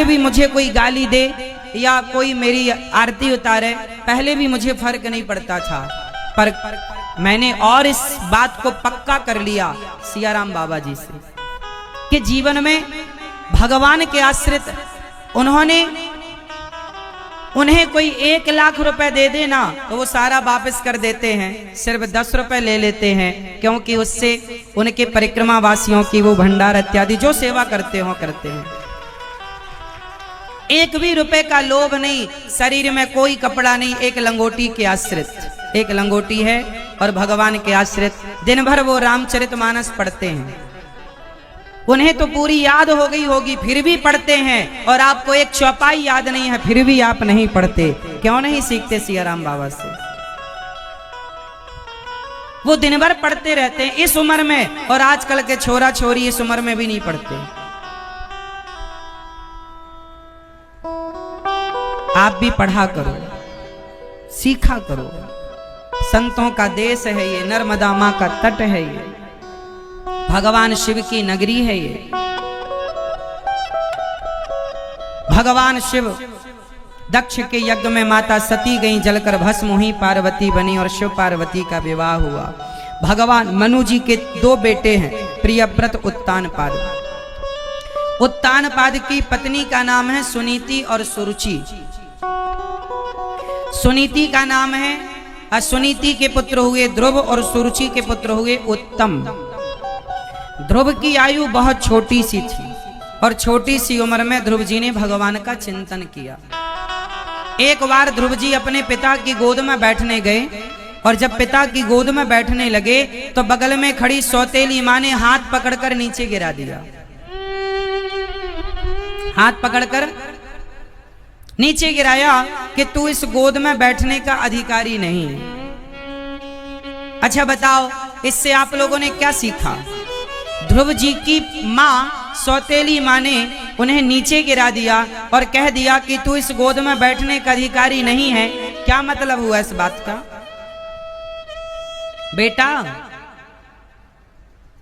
पहले भी मुझे कोई गाली दे या कोई मेरी आरती उतारे, पहले भी मुझे फर्क नहीं पड़ता था, पर मैंने और इस बात को पक्का कर लिया सियाराम बाबा जी से कि जीवन में भगवान के आश्रित उन्हें कोई 1 लाख रुपए दे देना तो वो सारा वापस कर देते हैं, सिर्फ 10 रुपए ले लेते हैं, क्योंकि उससे उनके परिक्रमा वासियों की वो भंडार इत्यादि जो सेवा करते हैं। 1 भी रुपए का लोभ नहीं, शरीर में कोई कपड़ा नहीं, एक लंगोटी के आश्रित, एक लंगोटी है और भगवान के आश्रित दिन भर वो रामचरितमानस पढ़ते हैं। उन्हें तो पूरी याद हो गई होगी, फिर भी पढ़ते हैं, और आपको एक चौपाई याद नहीं है, फिर भी आप नहीं पढ़ते। क्यों नहीं सीखते सियाराम बाबा से? वो दिन भर पढ़ते रहते हैं इस उम्र में, और आजकल के छोरा छोरी इस उम्र में भी नहीं पढ़ते। आप भी पढ़ा करो, सीखा करो। संतों का देश है ये, नर्मदा मां का तट है ये, भगवान शिव की नगरी है ये। भगवान शिव दक्ष के यज्ञ में माता सती गई जलकर भस्म हुई, पार्वती बनी और शिव पार्वती का विवाह हुआ। भगवान मनु जी के 2 बेटे हैं, प्रियव्रत उत्तानपाद। उत्तानपाद की पत्नी का नाम है सुनीति और सुरुचि। सुनीति का नाम है, सुनीति के पुत्र हुए ध्रुव और सुरुचि के पुत्र हुए उत्तम। ध्रुव की आयु बहुत छोटी सी थी और छोटी सी उम्र में ध्रुव जी ने भगवान का चिंतन किया। एक बार ध्रुव जी अपने पिता की गोद में बैठने गए, और जब पिता की गोद में बैठने लगे तो बगल में खड़ी सौतेली मां ने हाथ पकड़कर नीचे गिरा दिया। हाथ पकड़कर नीचे गिराया कि तू इस गोद में बैठने का अधिकारी नहीं है। अच्छा बताओ, इससे आप लोगों ने क्या सीखा? ध्रुव जी की मां सौतेली मां ने उन्हें नीचे गिरा दिया और कह दिया कि तू इस गोद में बैठने का अधिकारी नहीं है। क्या मतलब हुआ इस बात का? बेटा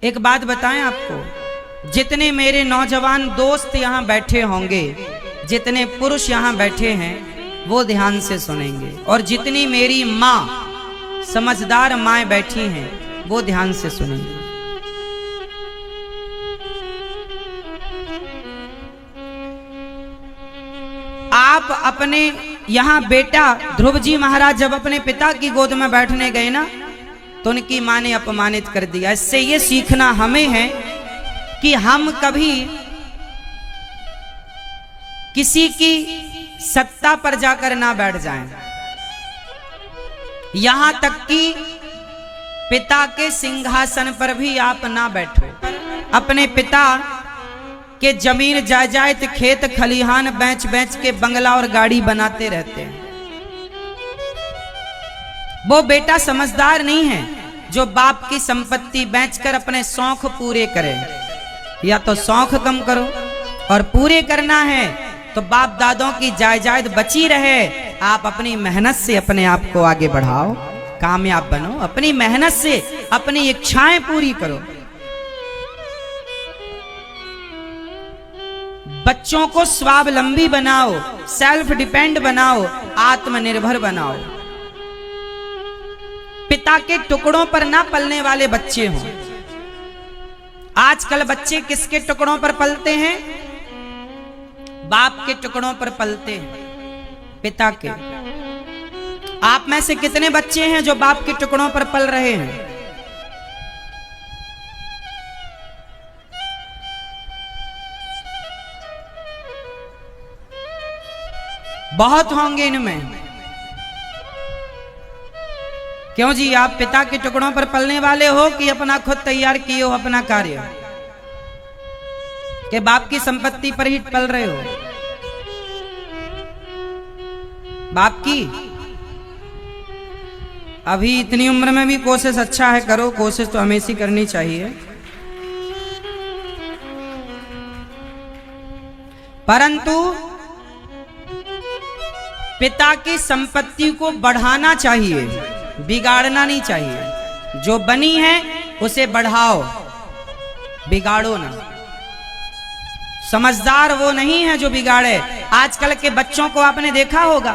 एक बात बताएं आपको, जितने मेरे नौजवान दोस्त यहां बैठे होंगे, जितने पुरुष यहां बैठे हैं, वो ध्यान से सुनेंगे, और जितनी मेरी मां समझदार माएं बैठी हैं वो ध्यान से सुनेंगे। आप अपने यहां बेटा ध्रुव जी महाराज जब अपने पिता की गोद में बैठने गए ना, तो उनकी मां ने अपमानित कर दिया। इससे ये सीखना हमें है कि हम कभी किसी की सत्ता पर जाकर ना बैठ जाएं, यहां तक कि पिता के सिंहासन पर भी आप ना बैठो। अपने पिता के जमीन जायदाद खेत खलिहान बेच बेच के बंगला और गाड़ी बनाते रहते हैं। वो बेटा समझदार नहीं है जो बाप की संपत्ति बेचकर अपने शौक पूरे करे। या तो शौक कम करो, और पूरे करना है तो बाप दादों की जायदाद बची रहे। आप अपनी मेहनत से अपने आप को आगे बढ़ाओ, कामयाब बनो, अपनी मेहनत से अपनी इच्छाएं पूरी करो। बच्चों को स्वावलंबी बनाओ, सेल्फ डिपेंड बनाओ, आत्मनिर्भर बनाओ। पिता के टुकड़ों पर ना पलने वाले बच्चे हों। आजकल बच्चे किसके टुकड़ों पर पलते हैं? बाप के टुकड़ों पर पलते हैं, पिता के। आप में से कितने बच्चे हैं जो बाप के टुकड़ों पर पल रहे हैं? बहुत होंगे इनमें। क्यों जी, आप पिता के टुकड़ों पर पलने वाले हो कि अपना खुद तैयार किए हो अपना कार्य, कि बाप की संपत्ति पर ही पल रहे हो? बाप की अभी इतनी उम्र में भी कोशिश अच्छा है, करो, कोशिश तो हमेशा करनी चाहिए। परंतु पिता की संपत्ति को बढ़ाना चाहिए, बिगाड़ना नहीं चाहिए। जो बनी है उसे बढ़ाओ, बिगाड़ो ना। समझदार वो नहीं है जो बिगाड़े। आजकल के बच्चों को आपने देखा होगा,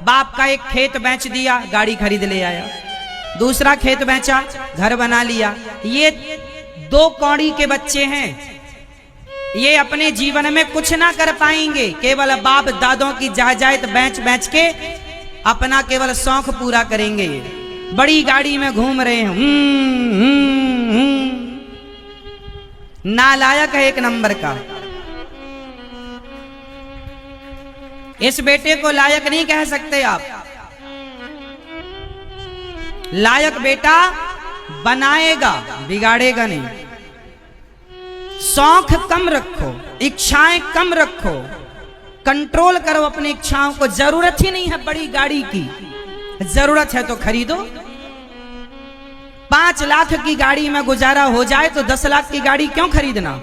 बाप का एक खेत बेच दिया, गाड़ी खरीद ले आया, दूसरा खेत बेचा, घर बना लिया। ये दो कौड़ी के बच्चे हैं, ये अपने जीवन में कुछ ना कर पाएंगे, केवल बाप दादों की जायदाद बेच बेच के अपना केवल शौक पूरा करेंगे। बड़ी गाड़ी में घूम रहे हैं, नालायक है एक नंबर का। इस बेटे को लायक नहीं कह सकते आप। लायक बेटा बनाएगा, बिगाड़ेगा नहीं। शौक कम रखो, इच्छाएं कम रखो, कंट्रोल करो अपनी इच्छाओं को। जरूरत ही नहीं है बड़ी गाड़ी की, जरूरत है तो खरीदो। 5 लाख की गाड़ी में गुजारा हो जाए तो 10 लाख की गाड़ी क्यों खरीदना?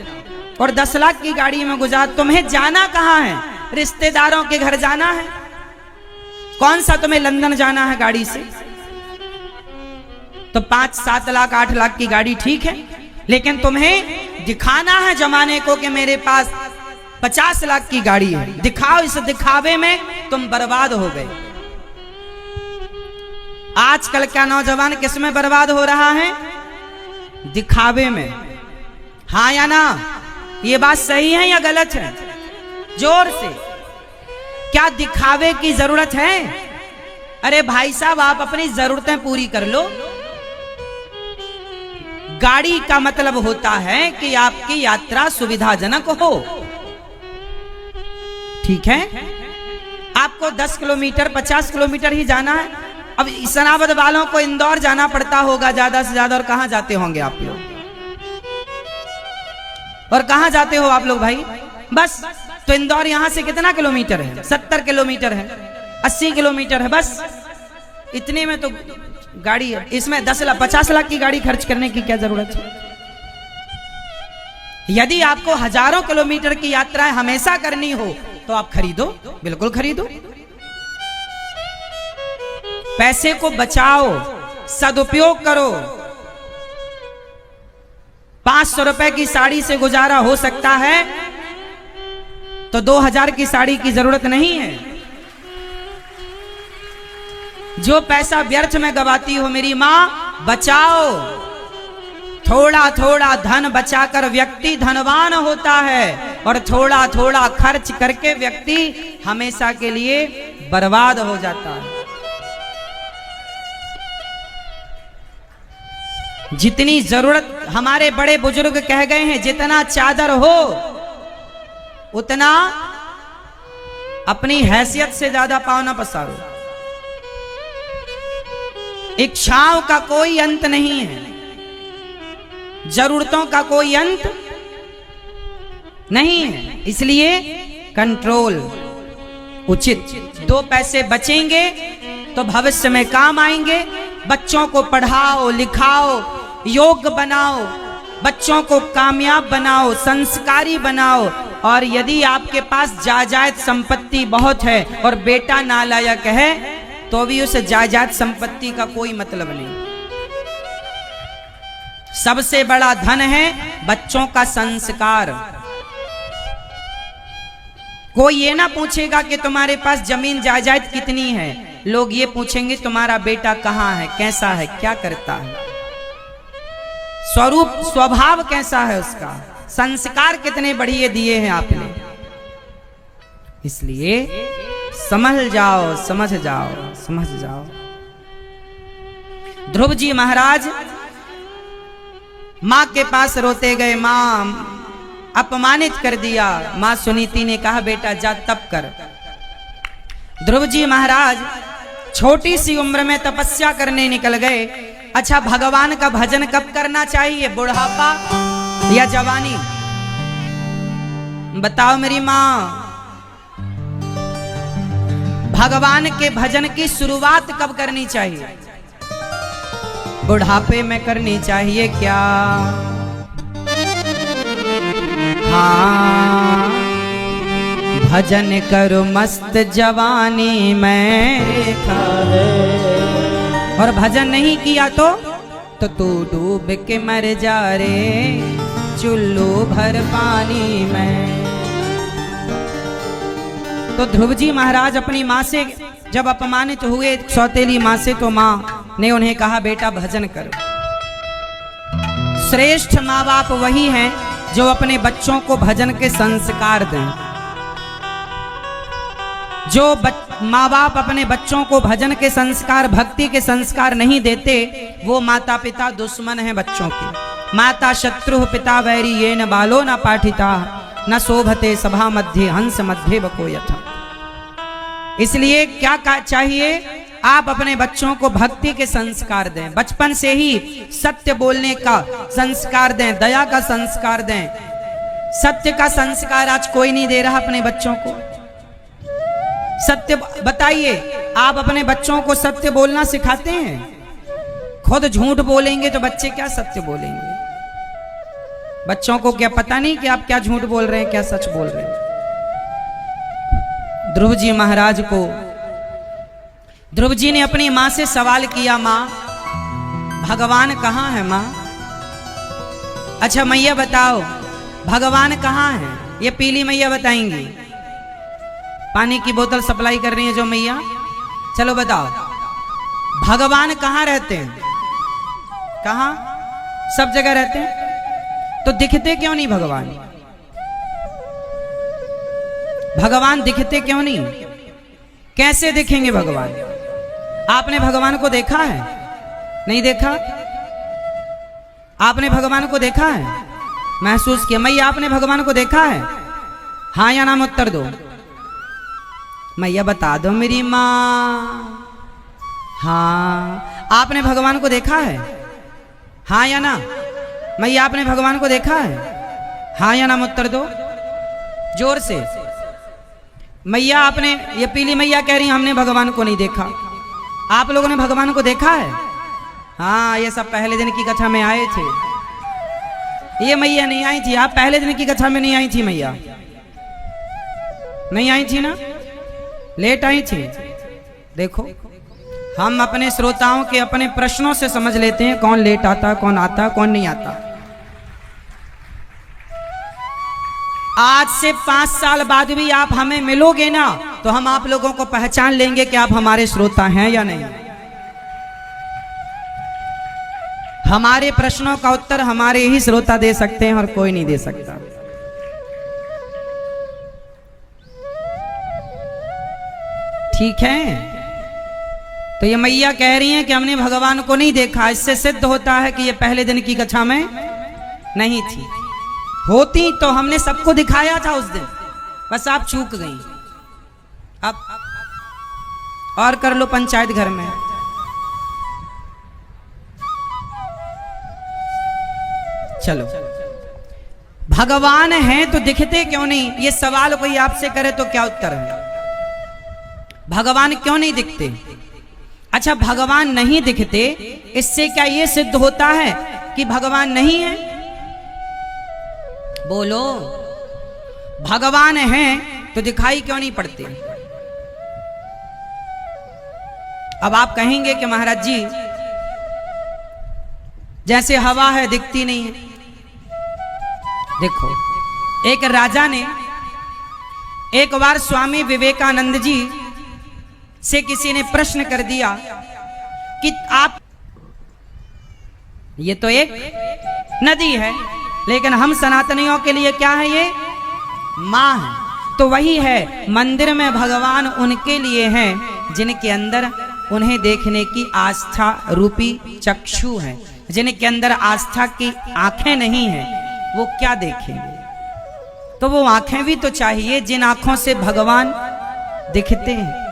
और 10 लाख की गाड़ी में गुजार, तुम्हें जाना कहां है? रिश्तेदारों के घर जाना है? कौन सा तुम्हें लंदन जाना है गाड़ी से? तो 5-7 लाख 8 लाख की गाड़ी ठीक है, लेकिन तुम्हें दिखाना है जमाने को कि मेरे पास 50 लाख की गाड़ी है। दिखाओ, इस दिखावे में तुम बर्बाद हो गए। आजकल का नौजवान किस में बर्बाद हो रहा है? दिखावे में। हाँ या ना? ये बात सही है या गलत है? जोर से। क्या दिखावे की जरूरत है? अरे भाई साहब, आप अपनी जरूरतें पूरी कर लो। गाड़ी का मतलब होता है कि आपकी यात्रा सुविधाजनक हो, ठीक है? आपको 10 किलोमीटर 50 किलोमीटर ही जाना है। अब इस्लामाबाद वालों को इंदौर जाना पड़ता होगा ज्यादा से ज्यादा, और कहां जाते होंगे आप लोग? और कहां जाते हो आप लोग भाई? बस। तो इंदौर यहां से कितना किलोमीटर है? 70 किलोमीटर है, 80 किलोमीटर है, बस। इतने में तो गाड़ी है। इसमें 10 लाख 50 लाख की गाड़ी खर्च करने की क्या जरूरत है? यदि आपको हजारों किलोमीटर की यात्राएं हमेशा करनी हो तो आप खरीदो, बिल्कुल खरीदो। पैसे को बचाओ, सदुपयोग करो। 500 रुपए की साड़ी से गुजारा हो सकता है तो 2000 की साड़ी की जरूरत नहीं है। जो पैसा व्यर्थ में गवाती हो मेरी मां, बचाओ। थोड़ा थोड़ा धन बचाकर व्यक्ति धनवान होता है, और थोड़ा थोड़ा खर्च करके व्यक्ति हमेशा के लिए बर्बाद हो जाता है। जितनी जरूरत, हमारे बड़े बुजुर्ग कह गए हैं, जितना चादर हो उतना अपनी हैसियत से ज्यादा पाँव न पसारो। इच्छाओं का कोई अंत नहीं है, जरूरतों का कोई अंत नहीं है। इसलिए कंट्रोल उचित। 2 पैसे बचेंगे तो भविष्य में काम आएंगे। बच्चों को पढ़ाओ, लिखाओ, योग्य बनाओ, बच्चों को कामयाब बनाओ, संस्कारी बनाओ। और यदि आपके पास जायदाद संपत्ति बहुत है और बेटा नालायक है तो भी उस जायदाद संपत्ति का कोई मतलब नहीं। सबसे बड़ा धन है बच्चों का संस्कार। कोई ये ना पूछेगा कि तुम्हारे पास जमीन जायदाद कितनी है, लोग ये पूछेंगे तुम्हारा बेटा कहाँ है, कैसा है, क्या करता है, स्वरूप स्वभाव कैसा है उसका, संस्कार कितने बढ़िया दिए हैं आपने। इसलिए समझ जाओ, समझ जाओ, समझ जाओ। ध्रुव जी महाराज मां के पास रोते गए, मां अपमानित कर दिया। मां सुनीति ने कहा बेटा जा तप कर। ध्रुव जी महाराज छोटी सी उम्र में तपस्या करने निकल गए। अच्छा, भगवान का भजन कब करना चाहिए, बुढ़ापा या जवानी? बताओ मेरी मां, भगवान के भजन की शुरुआत कब करनी चाहिए? बुढ़ापे में करनी चाहिए क्या? हाँ, भजन करो मस्त जवानी में। और भजन नहीं किया तो तू डूब के मर जा रे चुल्लू भर पानी में। तो ध्रुव जी महाराज अपनी माँ से जब अपमानित हुए, सौतेली माँ से, तो माँ ने उन्हें कहा बेटा भजन करो। श्रेष्ठ माँ बाप वही हैं जो अपने बच्चों को भजन के संस्कार दें। जो माँ बाप अपने बच्चों को भजन के संस्कार, भक्ति के संस्कार नहीं देते, वो माता पिता दुश्मन हैं बच्चों के। माता शत्रु पिता वैरी ये न बालो न पाठिता न शोभते सभा मध्य हंस मध्य बको यथा। इसलिए क्या चाहिए, आप अपने बच्चों को भक्ति के संस्कार दें, बचपन से ही सत्य बोलने का संस्कार दें, दया का संस्कार दें। सत्य का संस्कार आज कोई नहीं दे रहा अपने बच्चों को। सत्य बताइए, आप अपने बच्चों को सत्य बोलना सिखाते हैं? खुद झूठ बोलेंगे तो बच्चे क्या सत्य बोलेंगे? बच्चों को क्या पता नहीं कि आप क्या झूठ बोल रहे हैं, क्या सच बोल रहे हैं? ध्रुव जी महाराज को, ध्रुव जी ने अपनी माँ से सवाल किया, माँ भगवान कहाँ है माँ? अच्छा मैया बताओ भगवान कहाँ है? ये पीली मैया बताएंगी, पानी की बोतल सप्लाई कर रही है जो मैया, चलो बताओ भगवान कहाँ रहते हैं? कहाँ? सब जगह रहते हैं, तो दिखते क्यों नहीं भगवान? भगवान दिखते क्यों नहीं? कैसे दिखेंगे भगवान? आपने भगवान को देखा है? नहीं देखा? आपने भगवान को देखा है, महसूस किया? मैया आपने भगवान को देखा है? हाँ या नाम उत्तर दो। मैया बता दो मेरी माँ। हाँ। आपने भगवान को देखा है? हाँ या ना? मैया आपने भगवान को देखा है? हाँ या नाम उत्तर दो जोर से। मैया आपने, ये पीली मैया कह रही हमने भगवान को नहीं देखा। आप लोगों ने भगवान को देखा है? हाँ, ये सब पहले दिन की कथा में आए थे। ये मैया नहीं आई थी, आप पहले दिन की कथा में नहीं आई थी मैया, नहीं आई थी ना, लेट आई थी। देखो हम अपने श्रोताओं के अपने प्रश्नों से समझ लेते हैं कौन लेट आता, कौन आता, कौन नहीं आता। आज से 5 साल बाद भी आप हमें मिलोगे ना, तो हम आप लोगों को पहचान लेंगे कि आप हमारे श्रोता हैं या नहीं। हमारे प्रश्नों का उत्तर हमारे ही श्रोता दे सकते हैं और कोई नहीं दे सकता। ठीक है, तो ये मैया कह रही हैं कि हमने भगवान को नहीं देखा। इससे सिद्ध होता है कि ये पहले दिन की कथा में नहीं थी। होती तो हमने सबको दिखाया था उस दिन, बस आप चूक गई। अब और कर लो पंचायत घर में। चलो, भगवान हैं तो दिखते क्यों नहीं? ये सवाल कोई आपसे करे तो क्या उत्तर है? भगवान क्यों नहीं दिखते? अच्छा, भगवान नहीं दिखते, इससे क्या ये सिद्ध होता है कि भगवान नहीं है? बोलो, भगवान हैं तो दिखाई क्यों नहीं पड़ते? अब आप कहेंगे कि महाराज जी जैसे हवा है दिखती नहीं है। देखो, एक राजा ने एक बार स्वामी विवेकानंद जी से किसी ने प्रश्न कर दिया कि आप, ये तो एक नदी है, लेकिन हम सनातनियों के लिए क्या है? ये माँ है। तो वही है, मंदिर में भगवान उनके लिए हैं जिनके अंदर उन्हें देखने की आस्था रूपी चक्षु है। जिनके अंदर आस्था की आंखें नहीं हैं, वो क्या देखेंगे? तो वो आंखें भी तो चाहिए जिन आंखों से भगवान दिखते हैं।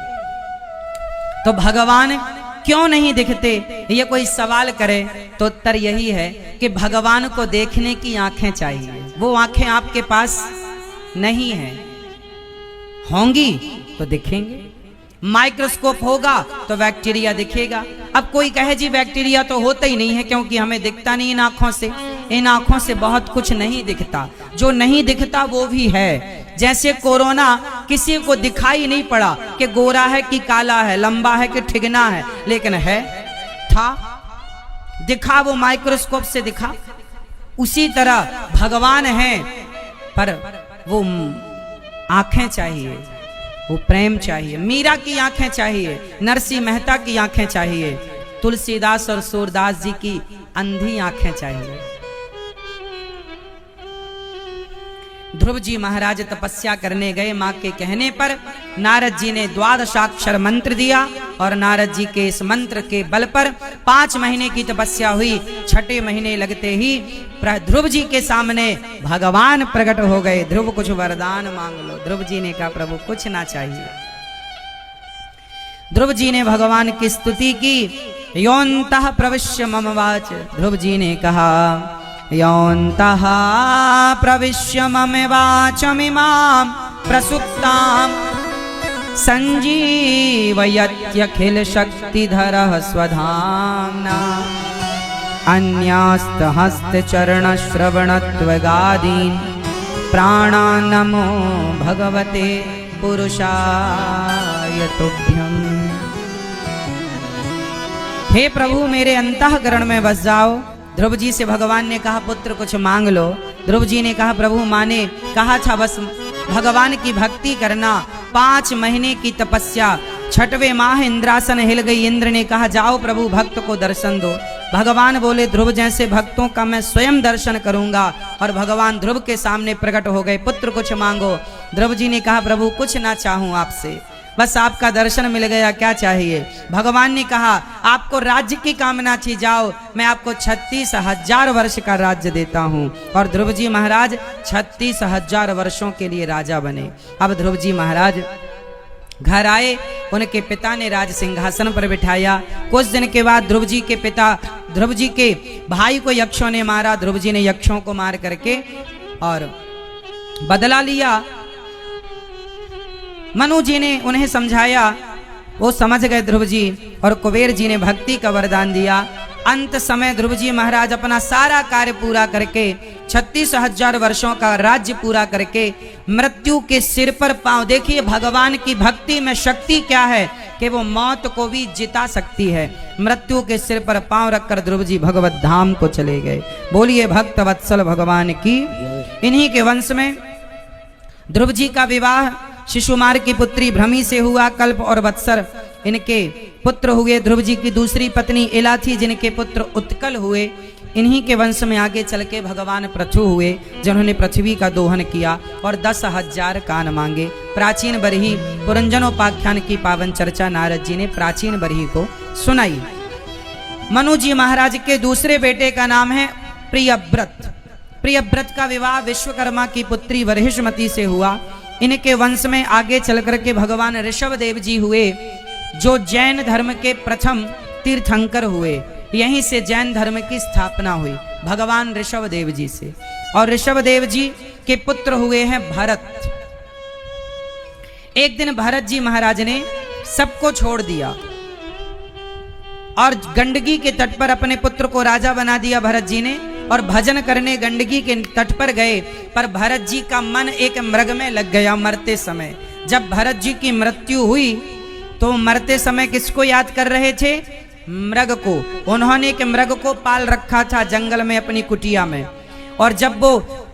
तो भगवान क्यों नहीं दिखते, ये कोई सवाल करे तो उत्तर यही है कि भगवान को देखने की आंखें चाहिए। वो आंखें आपके पास नहीं हैं, होंगी तो दिखेंगे। माइक्रोस्कोप होगा तो बैक्टीरिया दिखेगा। अब कोई कहे जी बैक्टीरिया तो होता ही नहीं है क्योंकि हमें दिखता नहीं इन आंखों से। इन आंखों से बहुत कुछ नहीं दिखता, जो नहीं दिखता वो भी है। जैसे कोरोना किसी को दिखाई नहीं पड़ा कि गोरा है कि काला है, लंबा है कि ठिगना है, लेकिन है, था, दिखा, वो माइक्रोस्कोप से दिखा। उसी तरह भगवान है, पर वो आंखें चाहिए। वो प्रेम चाहिए। मीरा की आंखें चाहिए, नरसिंह मेहता की आंखें चाहिए, तुलसीदास और सूरदास जी की अंधी आंखें चाहिए। ध्रुव जी महाराज तपस्या करने गए। मां के कहने पर नारद जी ने द्वादशाक्षर मंत्र दिया और नारद जी के इस मंत्र के बल पर 5 महीने की तपस्या हुई। 6ठे महीने लगते ही ध्रुव जी के सामने भगवान प्रकट हो गए। ध्रुव कुछ वरदान मांग लो। ध्रुव जी ने कहा प्रभु कुछ ना चाहिए। ध्रुव जी ने भगवान की स्तुति की। योऽन्तः प्रविश्य मम वाच, ध्रुव जी ने कहा योऽन्तः प्रविश्य मम वाचमिमां प्रसुप्तां संजीवयत्यखिल शक्तिधरः स्वधाम्ना अन्यास्तहस्तचरणश्रवणत्वगादीन् प्राणान् नमो भगवते पुरुषाय तुभ्यम्। हे प्रभु मेरे अंतःकरण में बस जाओ। ध्रुव जी से भगवान ने कहा पुत्र कुछ मांग लो। ध्रुव जी ने कहा प्रभु मां ने कहा था बस भगवान की भक्ति करना। 5 महीने की तपस्या, 6वें माह इंद्रासन हिल गई। इंद्र ने कहा जाओ प्रभु भक्त को दर्शन दो। भगवान बोले ध्रुव जैसे भक्तों का मैं स्वयं दर्शन करूंगा। और भगवान ध्रुव के सामने प्रकट हो गए। पुत्र कुछ मांगो। ध्रुव जी ने कहा प्रभु कुछ ना चाहूं आपसे, बस आपका दर्शन मिल गया, क्या चाहिए। भगवान ने कहा आपको राज्य की कामना थी, जाओ मैं आपको 36,000 वर्ष का राज्य देता हूं। और ध्रुव जी महाराज 36,000 वर्षों के लिए राजा बने। अब ध्रुव जी महाराज घर आए। उनके पिता ने राज सिंहासन पर बिठाया। कुछ दिन के बाद ध्रुव जी के पिता, ध्रुव जी के भाई को यक्षों ने मारा। ध्रुव जी ने यक्षों को मार करके और बदला लिया। मनु जी ने उन्हें समझाया, वो समझ गए ध्रुव जी। और कुबेर जी ने भक्ति का वरदान दिया। अंत समय ध्रुव जी महाराज अपना सारा कार्य पूरा करके 36,000 वर्षों का राज्य पूरा करके मृत्यु के सिर पर पांव, देखिए भगवान की भक्ति में शक्ति क्या है कि वो मौत को भी जिता सकती है। मृत्यु के सिर पर पांव रखकर ध्रुव जी भगवत धाम को चले गए। बोलिए भक्त वत्सल भगवान की। इन्हीं के वंश में ध्रुव जी का विवाह शिशुमार की पुत्री भ्रमी से हुआ। कल्प और वत्सर इनके पुत्र हुए। ध्रुव जी की दूसरी पत्नी इला थी जिनके पुत्र उत्कल हुए। इन्हीं के वंश में आगे चल के भगवान पृथु हुए जिन्होंने पृथ्वी का दोहन किया और 10,000 कान मांगे। प्राचीन बरही पुरंजनोपाख्यान की पावन चर्चा नारद जी ने प्राचीन बरही को सुनाई। मनु जी महाराज के दूसरे बेटे का नाम है प्रियव्रत। प्रियव्रत का विवाह विश्वकर्मा की पुत्री वरहिष्मती से हुआ। इनके वंश में आगे चल करके भगवान ऋषभ देव जी हुए जो जैन धर्म के प्रथम तीर्थंकर हुए। यहीं से जैन धर्म की स्थापना हुई भगवान ऋषभ देव जी से। और ऋषभ देव जी के पुत्र हुए हैं भरत। एक दिन भरत जी महाराज ने सबको छोड़ दिया और गंडकी के तट पर अपने पुत्र को राजा बना दिया भरत जी ने। और भजन करने गंडकी के तट पर गए, पर भरत जी का मन एक मृग में लग गया मरते समय। जब भरत जी की मृत्यु हुई तो मरते समय किसको याद कर रहे थे? मृग को। उन्होंने एक मृग को पाल रखा था जंगल में अपनी कुटिया में। और जब वो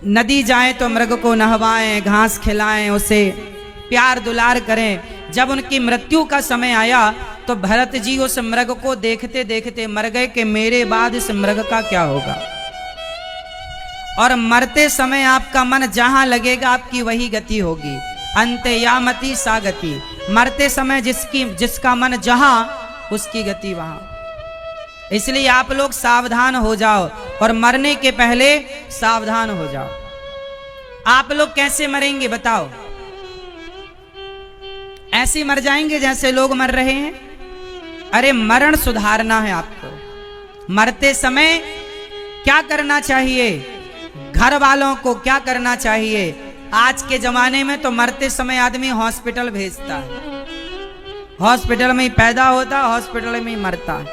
नदी जाए तो मृग को नहवाएं, घास खिलाएं, उसे प्यार दुलार करें। जब उनकी मृत्यु का समय आया तो भरत जी उस मृग को देखते देखते मर गए कि मेरे बाद इस मृग का क्या होगा। और मरते समय आपका मन जहां लगेगा आपकी वही गति होगी। अंत्ययामति सा गति। मरते समय जिसका मन जहां उसकी गति वहां। इसलिए आप लोग सावधान हो जाओ और मरने के पहले सावधान हो जाओ। आप लोग कैसे मरेंगे बताओ? ऐसे मर जाएंगे जैसे लोग मर रहे हैं? अरे मरण सुधारना है आपको। मरते समय क्या करना चाहिए? घर वालों को क्या करना चाहिए? आज के जमाने में तो मरते समय आदमी हॉस्पिटल भेजता है। हॉस्पिटल में ही पैदा होता, हॉस्पिटल में ही मरता है।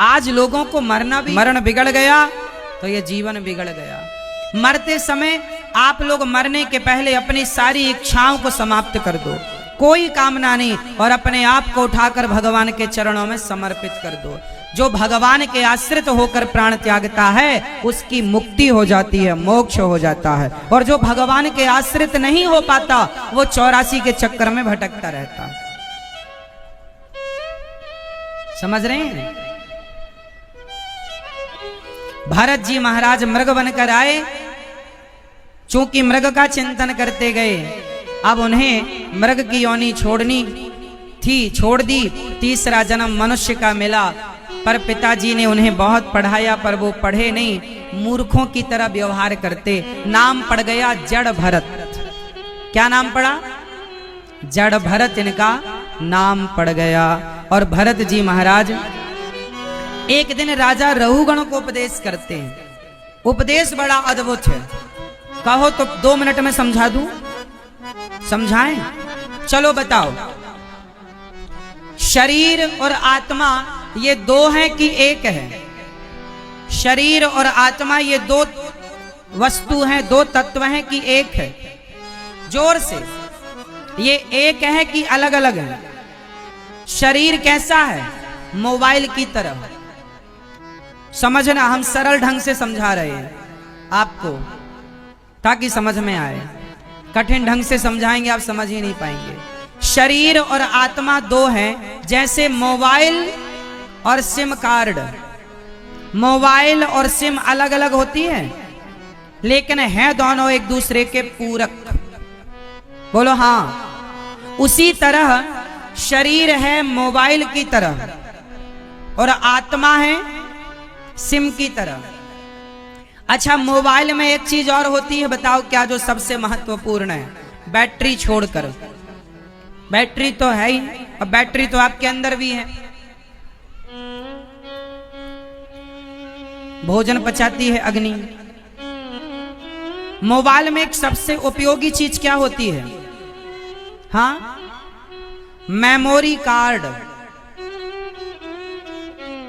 आज लोगों को मरण बिगड़ गया तो ये जीवन बिगड़ गया। मरते समय आप लोग मरने के पहले अपनी सारी इच्छाओं को समाप्त कर दो। कोई कामना नहीं और अपने आप को उठाकर भगवान के चरणों में समर्पित कर दो। जो भगवान के आश्रित होकर प्राण त्यागता है उसकी मुक्ति हो जाती है, मोक्ष हो जाता है। और जो भगवान के आश्रित नहीं हो पाता वो 84 के चक्कर में भटकता रहता है। समझ रहे हैं? भरत जी महाराज मृग बनकर आए, चूंकि मृग का चिंतन करते गए, अब उन्हें मृग की योनि छोड़नी थी, छोड़ दी। तीसरा जन्म मनुष्य का मिला, पर पिताजी ने उन्हें बहुत पढ़ाया, पर वो पढ़े नहीं, मूर्खों की तरह व्यवहार करते। नाम पड़ गया जड़ भरत। क्या नाम पड़ा? जड़ भरत इनका नाम पड़ गया। और भरत जी महाराज एक दिन राजा रहुगण को उपदेश करते हैं। उपदेश बड़ा अद्भुत है, कहो तो 2 मिनट में समझा दूं? समझाएं? चलो बताओ। शरीर और आत्मा ये 2 हैं कि एक है? शरीर और आत्मा ये 2 वस्तु हैं, 2 तत्व हैं कि एक है? जोर से। ये एक है कि अलग अलग है? शरीर कैसा है? मोबाइल की तरह। समझना, हम सरल ढंग से समझा रहे हैं आपको ताकि समझ में आए। कठिन ढंग से समझाएंगे आप समझ ही नहीं पाएंगे। शरीर और आत्मा 2 हैं, जैसे मोबाइल और सिम कार्ड। मोबाइल और सिम अलग अलग होती है, लेकिन है दोनों एक दूसरे के पूरक। बोलो हाँ। उसी तरह शरीर है मोबाइल की तरह और आत्मा है सिम की तरह। अच्छा, मोबाइल में एक चीज और होती है, बताओ क्या, जो सबसे महत्वपूर्ण है? बैटरी छोड़कर। बैटरी तो है ही, और बैटरी तो आपके अंदर भी है। भोजन पचाती है अग्नि। मोबाइल में एक सबसे उपयोगी चीज क्या होती है? हाँ, मेमोरी कार्ड।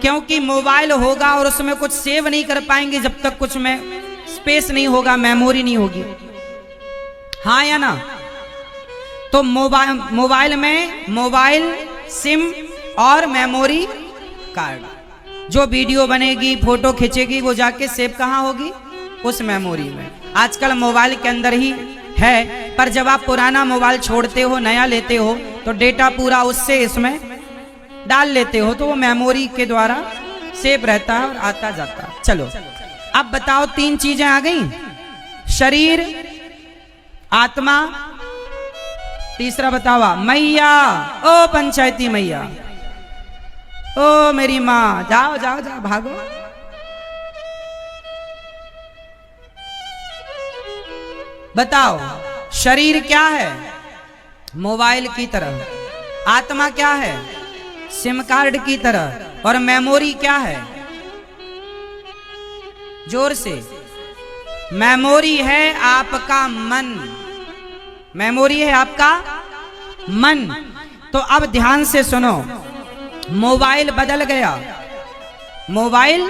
क्योंकि मोबाइल होगा और उसमें कुछ सेव नहीं कर पाएंगे जब तक कुछ में स्पेस नहीं होगा, मेमोरी नहीं होगी। हाँ या ना? तो मोबाइल में मोबाइल, सिम और मेमोरी कार्ड। जो वीडियो बनेगी, फोटो खींचेगी, वो जाके सेव कहाँ होगी? उस मेमोरी में। आजकल मोबाइल के अंदर ही है, पर जब आप पुराना मोबाइल छोड़ते हो, नया लेते हो, तो डेटा पूरा उससे इसमें डाल लेते हो, तो वो मेमोरी के द्वारा सेव रहता है और आता जाता है। चलो अब बताओ, 3 चीजें आ गई, शरीर, आत्मा, तीसरा बतावा मैया। ओ पंचायती मैया, ओ मेरी माँ, जाओ जाओ जाओ, भागो। बताओ, शरीर क्या है? मोबाइल की तरह। आत्मा क्या है? सिम कार्ड की तरह। और मेमोरी क्या है? जोर से। मेमोरी है आपका मन। मेमोरी है आपका मन। तो अब ध्यान से सुनो, मोबाइल बदल गया। मोबाइल,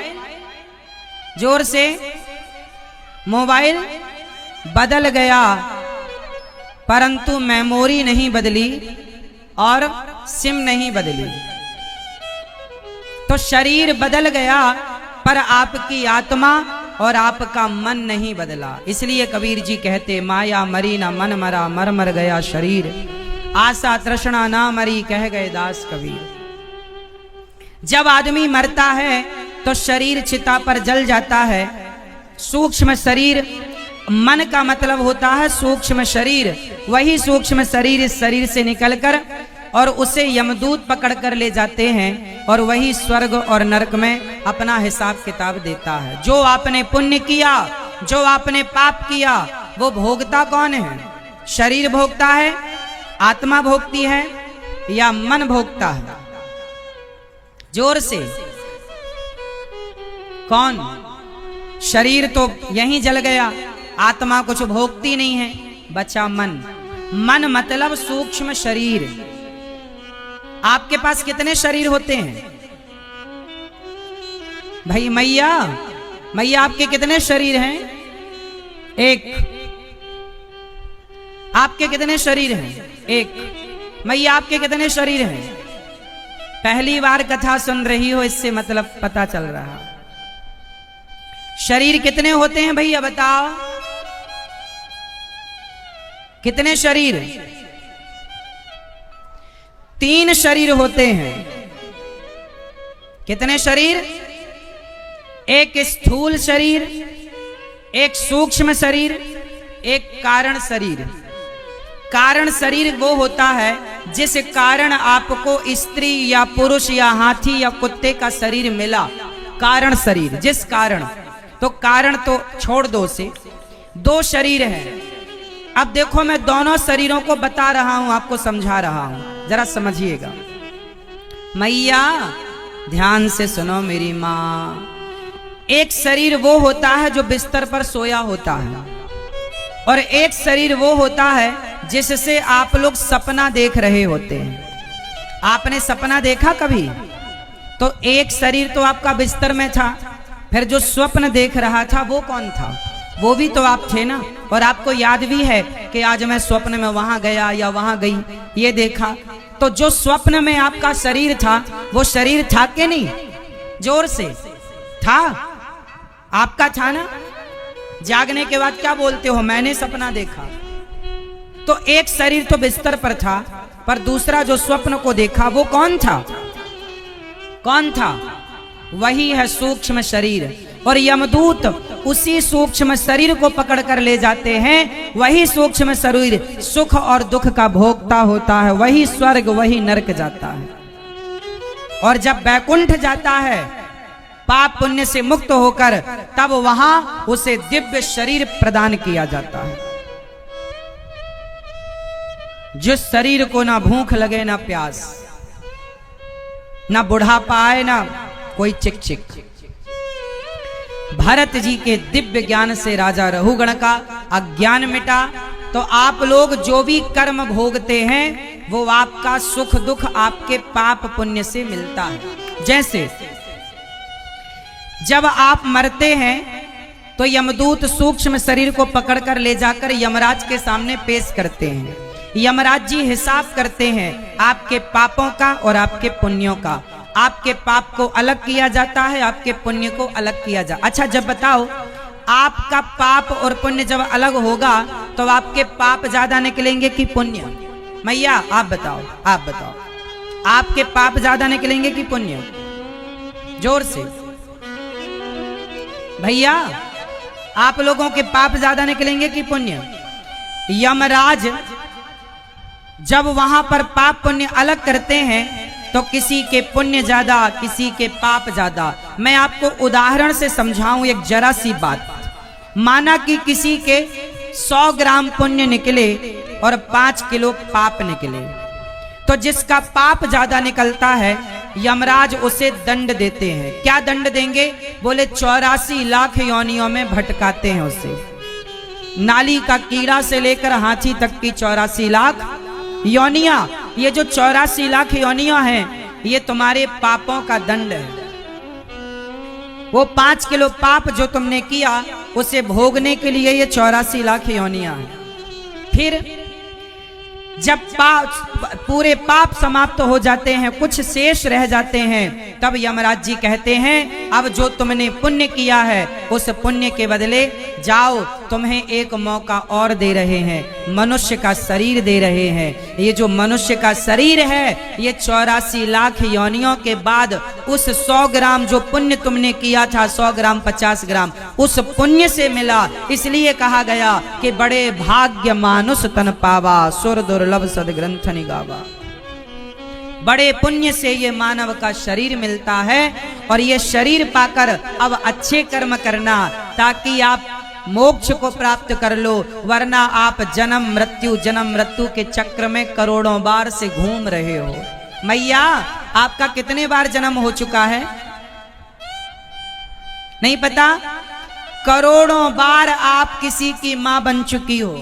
जोर से, मोबाइल बदल गया, परंतु मेमोरी नहीं बदली और सिम नहीं बदली। तो शरीर बदल गया, पर आपकी आत्मा और आपका मन नहीं बदला। इसलिए कबीर जी कहते, माया मरी ना मन मरा, मर मर गया शरीर, आशा तृष्णा ना मरी, कह गए दास कबीर। जब आदमी मरता है तो शरीर चिता पर जल जाता है। सूक्ष्म शरीर, मन का मतलब होता है सूक्ष्म शरीर। वही सूक्ष्म शरीर इस शरीर से निकलकर और उसे यमदूत पकड़ कर ले जाते हैं, और वही स्वर्ग और नरक में अपना हिसाब किताब देता है। जो आपने पुण्य किया, जो आपने पाप किया, वो भोगता कौन है? शरीर भोगता है, आत्मा भोगती है, या मन भोगता है? जोर से। कौन? शरीर तो यहीं जल गया, आत्मा कुछ भोगती नहीं है, बचा मन। मन मतलब सूक्ष्म शरीर। आपके पास कितने शरीर होते हैं भाई? मैया, मैया आपके कितने शरीर हैं? एक। आपके कितने शरीर हैं? एक। मैया आपके कितने शरीर हैं? पहली बार कथा सुन रही हो इससे मतलब पता चल रहा। शरीर कितने होते हैं भैया बताओ, कितने शरीर? 3 शरीर होते हैं। कितने शरीर? एक स्थूल शरीर, एक सूक्ष्म शरीर, एक कारण शरीर। कारण शरीर वो होता है जिस कारण आपको स्त्री या पुरुष या हाथी या कुत्ते का शरीर मिला, कारण शरीर, जिस कारण। तो कारण तो छोड़ दो, से 2 शरीर हैं। अब देखो मैं दोनों शरीरों को बता रहा हूं, आपको समझा रहा हूं, जरा समझिएगा। मैया ध्यान से सुनो मेरी माँ। एक शरीर वो होता है जो बिस्तर पर सोया होता है, और एक शरीर वो होता है जिससे आप लोग सपना देख रहे होते हैं। आपने सपना देखा कभी? तो एक शरीर तो आपका बिस्तर में था, फिर जो स्वप्न देख रहा था वो कौन था? वो भी तो आप थे ना। और आपको याद भी है कि आज मैं स्वप्न में वहां गया या वहां गई, ये देखा। तो जो स्वप्न में आपका शरीर था वो शरीर था कि नहीं? जोर से था, आपका था ना। जागने के बाद क्या बोलते हो? मैंने सपना देखा। तो एक शरीर तो बिस्तर पर था, पर दूसरा जो स्वप्न को देखा वो कौन था? कौन था? वही है सूक्ष्म शरीर। और यमदूत उसी सूक्ष्म शरीर को पकड़ कर ले जाते हैं। वही सूक्ष्म शरीर सुख और दुख का भोगता होता है, वही स्वर्ग वही नरक जाता है। और जब बैकुंठ जाता है पाप पुण्य से मुक्त होकर, तब वहां उसे दिव्य शरीर प्रदान किया जाता है, जिस शरीर को ना भूख लगे ना प्यास, ना बुढ़ापा आए ना कोई चिक चिक। भरत जी के दिव्य ज्ञान से राजा रहुगण का अज्ञान मिटा। तो आप लोग जो भी कर्म भोगते हैं वो आपका सुख दुख आपके पाप पुण्य से मिलता है। जैसे जब आप मरते हैं तो यमदूत सूक्ष्म शरीर को पकड़कर ले जाकर यमराज के सामने पेश करते हैं। यमराज जी हिसाब करते हैं आपके पापों का और आपके पुण्यों का। आपके पाप को अलग किया जाता है, आपके पुण्य को अलग किया जा। अच्छा जब बताओ, आपका पाप और पुण्य जब अलग होगा तो आपके पाप ज्यादा निकलेंगे कि पुण्य? मैया आप बताओ, आप बताओ, आपके पाप ज्यादा निकलेंगे कि पुण्य? जोर से भैया, आप लोगों के पाप ज्यादा निकलेंगे कि पुण्य? यमराज जब वहां पर पाप पुण्य अलग करते हैं तो किसी के पुण्य ज्यादा, किसी के पाप ज्यादा। मैं आपको उदाहरण से समझाऊं एक जरा सी बात। माना कि किसी के 100 ग्राम पुण्य निकले और 5 किलो पाप निकले, तो जिसका पाप ज्यादा निकलता है यमराज उसे दंड देते हैं। क्या दंड देंगे? बोले 84 लाख योनियों में भटकाते हैं उसे। नाली का कीड़ा से लेकर हाथी तक की 84 लाख योनियां, ये जो 84 लाख योनियां हैं ये तुम्हारे पापों का दंड है। वो 5 किलो पाप जो तुमने किया उसे भोगने के लिए ये 84 लाख योनियां हैं। फिर जब पूरे पाप समाप्त हो जाते हैं, कुछ शेष रह जाते हैं, तब यमराज जी कहते हैं अब जो तुमने पुण्य किया है उस पुण्य के बदले जाओ, तुम्हें एक मौका और दे रहे हैं, मनुष्य का शरीर दे रहे हैं। ये जो मनुष्य का शरीर है ये 84 लाख योनियों के बाद उस 100 ग्राम जो पुण्य तुमने किया था, 100 ग्राम 50 ग्राम, उस पुण्य से मिला। इसलिए कहा गया कि बड़े भाग्य मानुष तन पावा, सुर दुर्लभ सदग्रंथ निगावा। बड़े पुण्य से ये मानव का शरीर मिलता है, और ये शरीर पाकर अब अच्छे कर्म करना ताकि आप मोक्ष को प्राप्त कर लो, वरना आप जन्म मृत्यु के चक्र में करोड़ों बार से घूम रहे हो। मैया आपका कितने बार जन्म हो चुका है? नहीं पता? करोड़ों बार आप किसी की मां बन चुकी हो,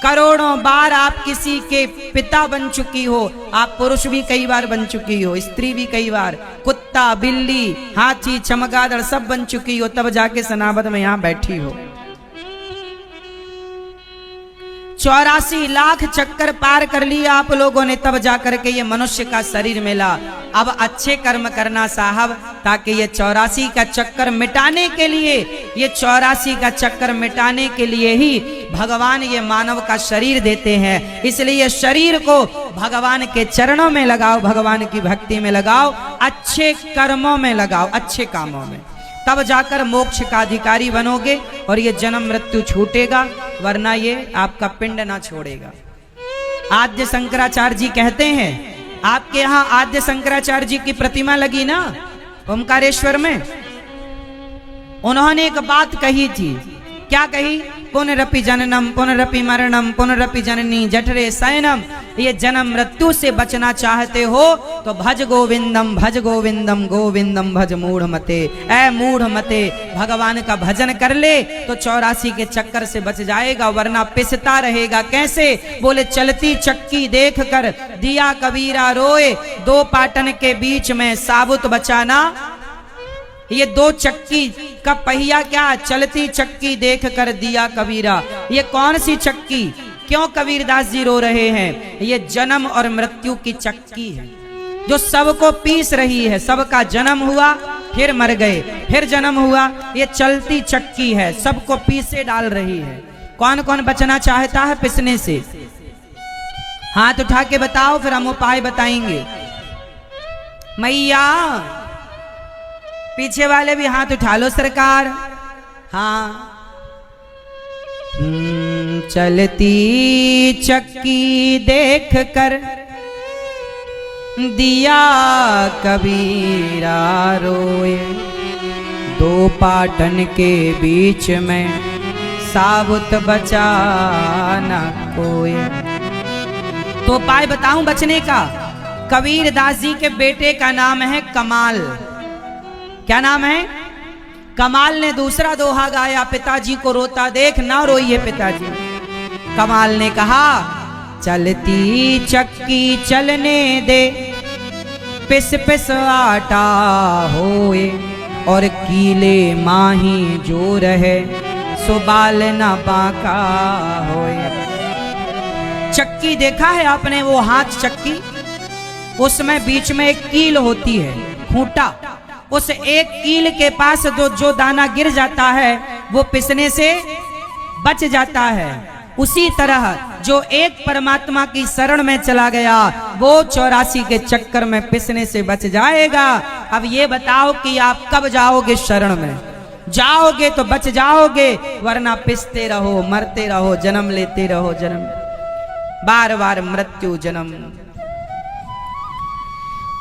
करोड़ों बार आप किसी के पिता बन चुकी हो। आप पुरुष भी कई बार बन चुकी हो, स्त्री भी कई बार, कुत्ता बिल्ली हाथी चमगादड़ सब बन चुकी हो, तब जाके सनावद में यहां बैठी हो। 84 लाख चक्कर पार कर लिया आप लोगों ने, तब जाकर के ये मनुष्य का शरीर मिला। अब अच्छे कर्म करना साहब, ताकि ये 84 का चक्कर मिटाने के लिए, ये 84 का चक्कर मिटाने के लिए ही भगवान ये मानव का शरीर देते हैं। इसलिए शरीर को भगवान के चरणों में लगाओ, भगवान की भक्ति में लगाओ, अच्छे कर्मों में लगाओ, अच्छे कामों में, तब जाकर मोक्ष का अधिकारी बनोगे और ये जन्म मृत्यु छूटेगा, वरना ये आपका पिंड ना छोड़ेगा। आद्य शंकराचार्य जी कहते हैं, आपके यहाँ आद्य शंकराचार्य जी की प्रतिमा लगी ना ओमकारेश्वर में, उन्होंने एक बात कही थी। क्या कही? पुनरपि जननम पुनरपि मरणम पुनरपि जननी जठरे शयनम। ये जन्म मृत्यु से बचना चाहते हो तो भज गोविंदम गोविंदम भज मूढ़ मते। ऐ मूढ़ मते, भगवान का भजन कर ले तो 84 के चक्कर से बच जाएगा, वरना पिसता रहेगा। कैसे? बोले चलती चक्की देख कर दिया कबीरा रोए, दो पाटन के बीच में साबुत बचाना। ये दो चक्की का पहिया क्या? चलती चक्की देख कर दिया कबीरा। ये कौन सी चक्की? क्यों कबीरदास जी रो रहे हैं? ये जन्म और मृत्यु की चक्की है जो सबको पीस रही है। सबका जन्म हुआ फिर मर गए, फिर जन्म हुआ, ये चलती चक्की है, सबको पीसे डाल रही है। कौन कौन बचना चाहता है पिसने से? हाथ उठा के बताओ, फिर हम उपाय बताएंगे। मैया पीछे वाले भी हाथ उठा लो सरकार। हाँ, चलती चक्की देख कर दिया कबीरा रोए, दो पाटन के बीच में साबुत बचा न कोई। तो उपाय बताऊं बचने का? कबीरदास जी के बेटे का नाम है कमाल। क्या नाम है? कमाल ने दूसरा दोहा गाया, पिताजी को रोता देख ना रोइए पिताजी। कमाल ने कहा, चलती चक्की चलने दे, पिस पिस आटा होए, और कीले माही जो रहे, सो बाल ना बांका होए। चक्की देखा है आपने? वो हाथ चक्की, उसमें बीच में एक कील होती है, खूंटा। उस एक कील के पास जो दाना गिर जाता है वो पिसने से बच जाता है। उसी तरह जो एक परमात्मा की शरण में चला गया वो 84 के चक्कर में पिसने से बच जाएगा। अब ये बताओ कि आप कब जाओगे शरण में? जाओगे तो बच जाओगे, वरना पिसते रहो, मरते रहो, जन्म लेते रहो, जन्म बार बार मृत्यु जन्म।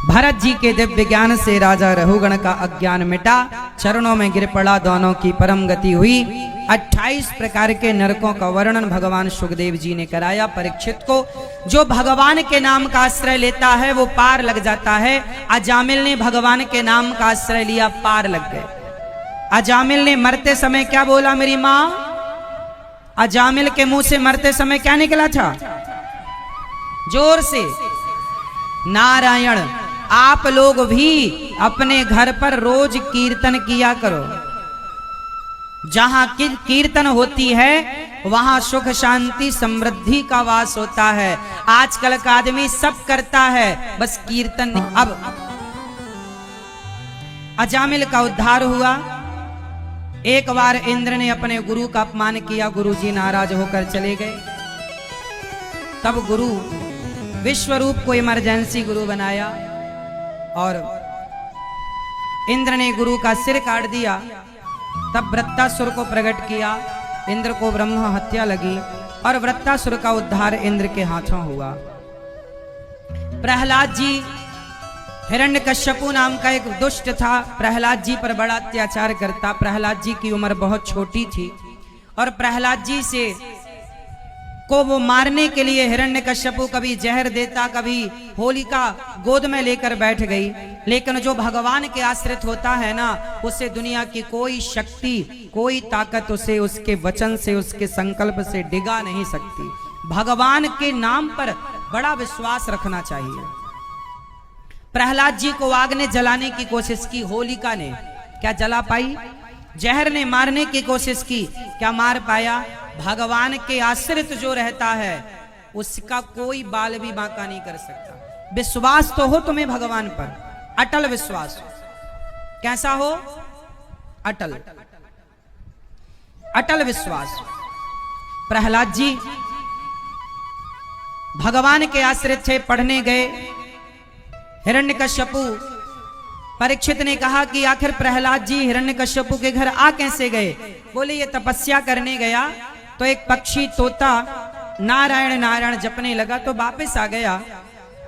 भरत जी के दिव्य ज्ञान से राजा रहुगण का अज्ञान मिटा, चरणों में गिर पड़ा, दोनों की परम गति हुई। 28 प्रकार के नरकों का वर्णन भगवान सुखदेव जी ने कराया परीक्षित को। जो भगवान के नाम का आश्रय लेता है वो पार लग जाता है। अजामिल ने भगवान के नाम का आश्रय लिया, पार लग गए। अजामिल ने मरते समय क्या बोला मेरी माँ? अजामिल के मुंह से मरते समय क्या निकला था? जोर से नारायण। आप लोग भी अपने घर पर रोज कीर्तन किया करो। जहां कीर्तन होती है वहां सुख शांति समृद्धि का वास होता है। आजकल का आदमी सब करता है, बस कीर्तन नहीं। अब अजामिल का उद्धार हुआ। एक बार इंद्र ने अपने गुरु का अपमान किया, गुरु जी नाराज होकर चले गए। तब गुरु विश्वरूप को इमरजेंसी गुरु बनाया और इंद्र ने गुरु का सिर काट दिया। तब वृत्तासुर को प्रकट किया, इंद्र को ब्रह्म हत्या लगी और वृत्तासुर का उद्धार इंद्र के हाथों हुआ। प्रहलाद जी, हिरण्यकश्यपु नाम का एक दुष्ट था, प्रहलाद जी पर बड़ा अत्याचार करता। प्रहलाद जी की उम्र बहुत छोटी थी और प्रहलाद जी से को वो मारने के लिए हिरण्यकश्यपु कभी जहर देता, कभी होलिका गोद में लेकर बैठ गई। लेकिन जो भगवान के आश्रित होता है ना, उसे दुनिया की कोई शक्ति, कोई ताकत उसे उसके वचन से, उसके संकल्प से डिगा नहीं सकती। भगवान के नाम पर बड़ा विश्वास रखना चाहिए। प्रहलाद जी को आग ने जलाने की कोशिश की, होलिका ने क्या जला पाई? जहर ने मारने की कोशिश की, क्या मार पाया? भगवान के आश्रित जो रहता है उसका कोई बाल भी बांका नहीं कर सकता। विश्वास तो हो तुम्हें भगवान पर, अटल विश्वास। कैसा हो? अटल, अटल विश्वास। प्रहलाद जी भगवान के आश्रित थे, पढ़ने गए। हिरण्यकश्यपु, परीक्षित ने कहा कि आखिर प्रहलाद जी हिरण्यकश्यपु के घर आ कैसे गए? बोले ये तपस्या करने गया तो एक पक्षी तोता नारायण नारायण जपने लगा तो वापस आ गया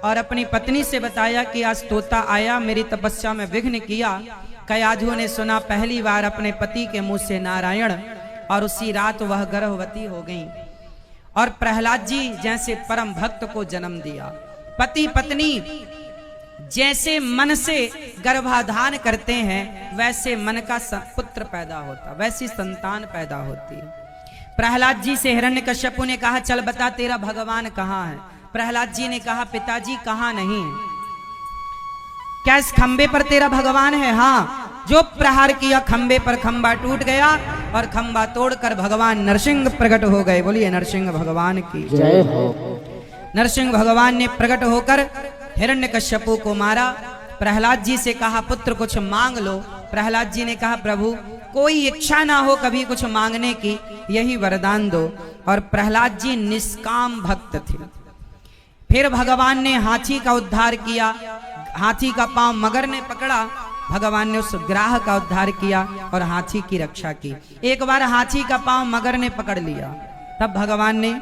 और अपनी पत्नी से बताया कि आज तोता आया, मेरी तपस्या में विघ्न किया। कयाधु ने सुना पहली बार अपने पति के मुंह से नारायण, और उसी रात वह गर्भवती हो गई। और प्रहलाद जी जैसे परम भक्त को जन्म दिया। पति पत्नी जैसे मन से गर्भाधान करते हैं वैसे मन का पुत्र पैदा होता, वैसी संतान पैदा होती है। प्रहलाद जी से हिरण्यकश्यपु ने कहा चल बता तेरा भगवान कहाँ है? प्रहलाद जी ने कहा पिताजी कहाँ नहीं है। क्या इस खंबे पर तेरा भगवान है? हाँ। जो प्रहार किया खंबे पर, खंबा टूट गया और खंबा तोड़कर भगवान नरसिंह प्रकट हो गए। बोलिए नरसिंह भगवान की जय हो। नरसिंह भगवान ने प्रकट होकर हिरण्यकश्यपु को मारा। प्रहलाद जी से कहा पुत्र कुछ मांग लो। प्रहलाद जी ने कहा प्रभु कोई इच्छा ना हो कभी कुछ मांगने की, यही वरदान दो। और प्रहलाद जी निष्काम भक्त थे। फिर भगवान ने हाथी का उद्धार किया। हाथी का पांव मगर ने पकड़ा, भगवान ने उस ग्राह का उद्धार किया और हाथी की रक्षा की। एक बार हाथी का पांव मगर ने पकड़ लिया, तब भगवान ने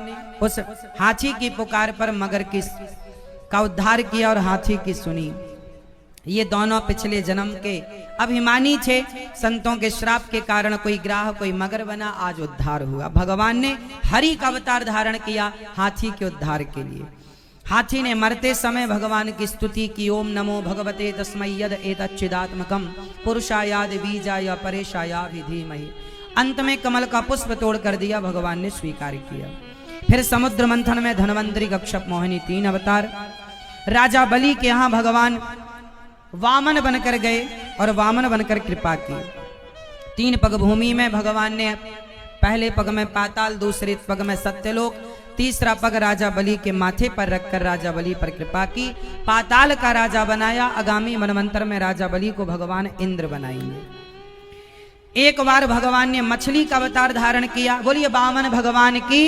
उस हाथी की पुकार पर मगर का उद्धार किया और हाथी की सुनी। ये दोनों पिछले जन्म के अभिमानी थे। संतों के श्राप के कारण कोई ग्राह कोई मगर बना, आज उद्धार हुआ। भगवान ने हरि का अवतार धारण किया हाथी के उद्धार के लिए। हाथी ने मरते समय भगवान की स्तुति की, ओम नमो भगवते तस्मै यद एतच्चिदात्मकं पुरुषायाद बीजाय परेशायाभि धीमहि। अंत में कमल का पुष्प तोड़ कर दिया, भगवान ने स्वीकार किया। फिर समुद्र मंथन में धनवंतरी कश्यप मोहिनी 3 अवतार। राजा बलि के यहाँ भगवान वामन बनकर गए और वामन बनकर कृपा की। 3 पग भूमि में भगवान ने पहले पग में पाताल, दूसरे पग में सत्यलोक, तीसरा पग राजा बलि के माथे पर रखकर राजा बलि पर कृपा की। पाताल का राजा बनाया। आगामी मनवंतर में राजा बलि को भगवान इंद्र बनाएंगे। एक बार भगवान ने मछली का अवतार धारण किया। बोलिए वामन भगवान की।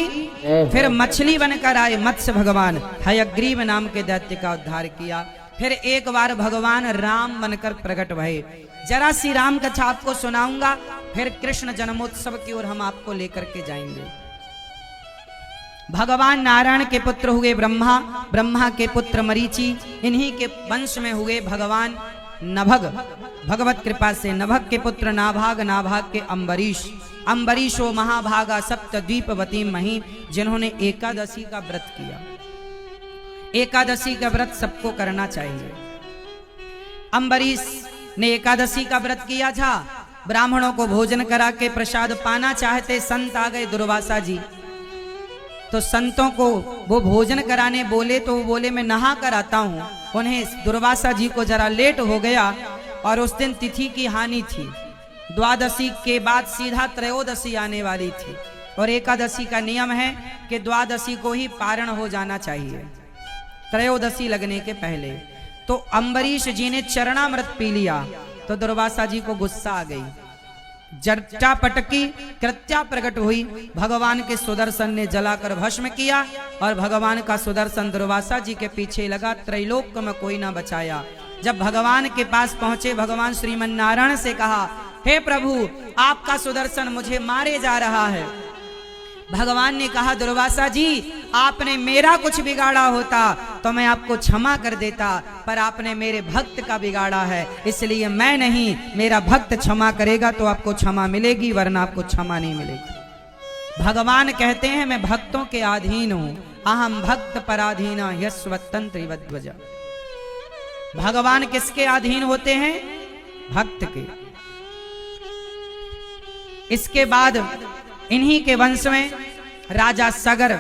फिर मछली बनकर आए मत्स्य भगवान, हयग्रीव नाम के दैत्य का उद्धार किया। फिर एक बार भगवान राम बनकर प्रकट भये। जरा सी राम कथा आपको सुनाऊंगा, फिर कृष्ण जन्मोत्सव की ओर हम आपको लेकर के जाएंगे। भगवान नारायण के पुत्र हुए ब्रह्मा, ब्रह्मा के पुत्र मरीचि, इन्हीं के वंश में हुए भगवान नभग। भगवत कृपा से नभग के पुत्र नाभाग, नाभाग के अम्बरीश, अम्बरीशो महाभागा सप्तद्वीपवती मही, जिन्होंने एकादशी का व्रत किया। एकादशी का व्रत सबको करना चाहिए। अम्बरीश ने एकादशी का व्रत किया था। ब्राह्मणों को भोजन करा के प्रसाद पाना चाहते संत आ गए दुर्वासा जी। तो संतों को वो भोजन कराने बोले तो वो बोले मैं नहा कर आता हूँ। उन्हें दुर्वासा जी को जरा लेट हो गया और उस दिन तिथि की हानि थी। द्वादशी के बाद सीधा त्रयोदशी आने वाली थी और एकादशी का नियम है कि द्वादशी को ही पारण हो जाना चाहिए, त्रयोदशी लगने के पहले। तो अम्बरीश जी ने चरणामृत पी लिया तो दुर्वासा जी को गुस्सा आ गई। जटा पटकी, कृत्या प्रकट हुई। भगवान के सुदर्शन ने जलाकर भस्म किया और भगवान का सुदर्शन दुर्वासा जी के पीछे लगा। त्रैलोक में कोई ना बचाया। जब भगवान के पास पहुंचे, भगवान श्रीमन नारायण से कहा हे प्रभु आपका सुदर्शन मुझे मारे जा रहा है। भगवान ने कहा दुर्वासा जी आपने मेरा कुछ बिगाड़ा होता तो मैं आपको क्षमा कर देता, पर आपने मेरे भक्त का बिगाड़ा है, इसलिए मैं नहीं, मेरा भक्त क्षमा करेगा तो आपको क्षमा मिलेगी, वरना आपको क्षमा नहीं मिलेगी। भगवान कहते हैं मैं भक्तों के अधीन हूं, अहम भक्त पराधीना यस्वतंत्र वध्वज। भगवान किसके अधीन होते हैं? भक्त के। इसके बाद इन्हीं के वंश में राजा सगर,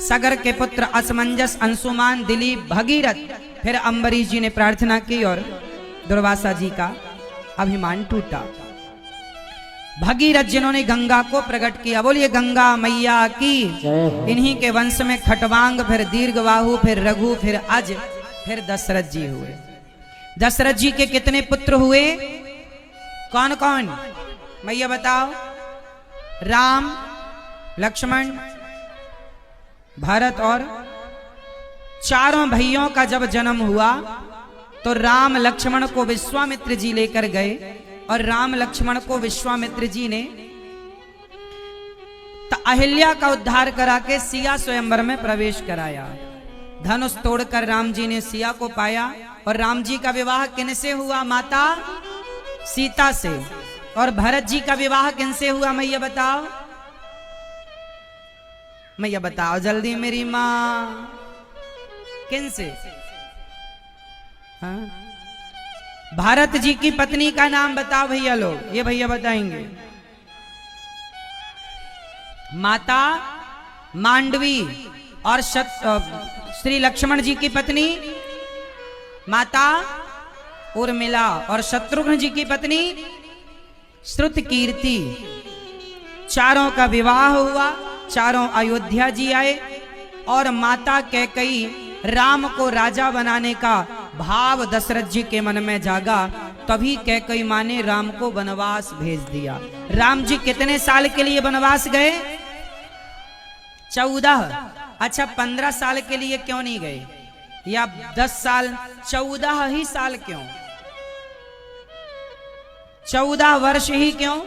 सगर के पुत्र असमंजस, अंशुमान, दिलीप, भगीरथ। फिर अम्बरीश जी ने प्रार्थना की और दुर्वासा जी का अभिमान टूटा। भगीरथ जिन्होंने गंगा को प्रकट किया। बोलिए गंगा मैया की। इन्हीं के वंश में खटवांग, फिर दीर्घबाहु, फिर रघु, फिर अज, फिर दशरथ जी हुए। दशरथ जी के कितने पुत्र हुए? कौन कौन मैया बताओ? राम, लक्ष्मण, भरत और चारों भाइयों का जब जन्म हुआ तो राम लक्ष्मण को विश्वामित्र जी लेकर गए और राम लक्ष्मण को विश्वामित्र जी ने अहिल्या का उद्धार करा के सिया स्वयंवर में प्रवेश कराया। धनुष तोड़कर राम जी ने सिया को पाया और राम जी का विवाह किनसे हुआ? माता सीता से। और भरत जी का विवाह किनसे हुआ? मैया बताओ, मैया बताओ जल्दी मेरी माँ, किनसे? हाँ? भारत जी की पत्नी का नाम बताओ भैया लोग, ये भैया बताएंगे। माता मांडवी। और श्री लक्ष्मण जी की पत्नी माता उर्मिला और शत्रुघ्न जी की पत्नी श्रुतकीर्ति। चारों का विवाह हुआ, चारों अयोध्या जी आए और माता कैकेयी राम को राजा बनाने का भाव दशरथ जी के मन में जागा। तभी कैकेयी मां ने राम को वनवास भेज दिया। राम जी कितने साल के लिए वनवास गए? 14। अच्छा 15 साल के लिए क्यों नहीं गए? या 10 साल? 14 ही साल क्यों? 14 वर्ष ही क्यों?